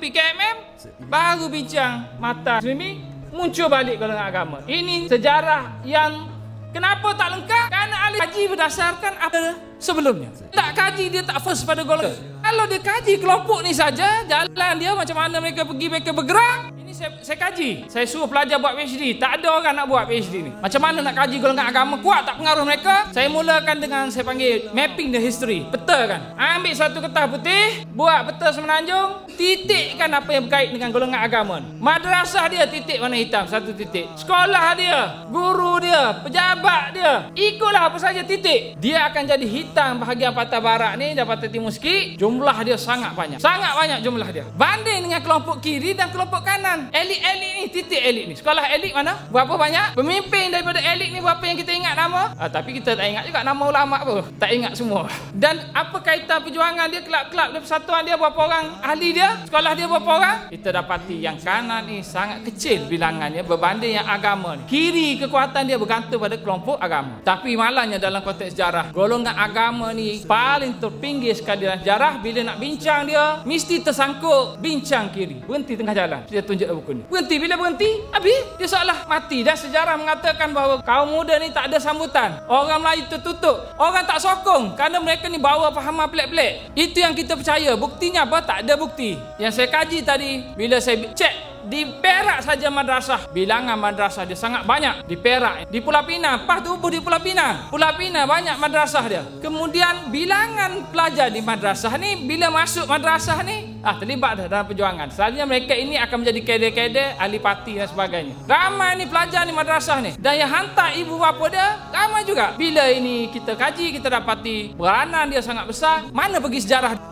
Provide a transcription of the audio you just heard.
PKMM baru bincang mata swimming, muncul balik golongan agama. Ini sejarah yang kenapa tak lengkap? Kerana ahli kaji berdasarkan apa sebelumnya. Tak kaji, dia tak first pada golongan. Kalau dia kaji kelompok ni saja, jalan dia macam mana mereka pergi, mereka bergerak. Ini saya kaji. Saya suruh pelajar buat PhD. Tak ada orang nak buat PhD ni. Macam mana nak kaji golongan agama, kuat tak pengaruh mereka? Saya mulakan dengan saya panggil mapping the history. Peta kan. Ambil satu kertas putih, buat peta semenanjung, titikkan apa yang berkait dengan golongan agama. Madrasah dia titik warna hitam, satu titik. Sekolah dia, guru dia, pejabat dia, ikutlah apa saja titik. Dia akan jadi hitam bahagian patah barat ni dan patah timur sikit. Jumlah dia sangat banyak. Sangat banyak jumlah dia. Banding dengan kelompok kiri dan kelompok kanan. Elit-elit ni, titik elit ni. Sekolah elit mana? Berapa banyak? Pemimpin daripada elit ni berapa yang kita ingat nama? Tapi kita tak ingat juga nama ulama apa. Tak ingat semua. Dan apa kaitan perjuangan dia, kelab-kelab dia, persatuan dia, berapa orang ahli dia? Sekolah dia berapa orang? Kita dapati yang kanan ni sangat kecil bilangannya berbanding yang agama ni. Kiri kekuatan dia bergantung pada kelompok agama. Tapi malangnya dalam konteks sejarah, golongan agama ni paling terpinggir sekali dalam sejarah. Bila nak bincang dia, mesti tersangkut bincang kiri. Berhenti tengah jalan. Dia tunjuk buku ni. Berhenti. Bila berhenti, habis dia seolah mati. Dan sejarah mengatakan bahawa kaum muda ni tak ada sambutan. Orang Melayu tertutup. Orang tak sokong kerana mereka ni bawa fahaman pelik-pelik. Itu yang kita percaya. Buktinya apa? Tak ada bukti. Yang saya kaji tadi, bila saya cek di Perak saja madrasah, bilangan madrasah dia sangat banyak. Di Perak, di Pulau Pinang, Pah tubuh di Pulau Pinang. Pulau Pinang banyak madrasah dia. Kemudian bilangan pelajar di madrasah ni, bila masuk madrasah ni, terlibat dah dalam perjuangan. Selanjutnya mereka ini akan menjadi kader-kader, ahli parti dan sebagainya. Ramai ni pelajar ni madrasah ni. Dan yang hantar ibu bapa dia, ramai juga. Bila ini kita kaji, kita dapati peranan dia sangat besar. Mana pergi sejarah?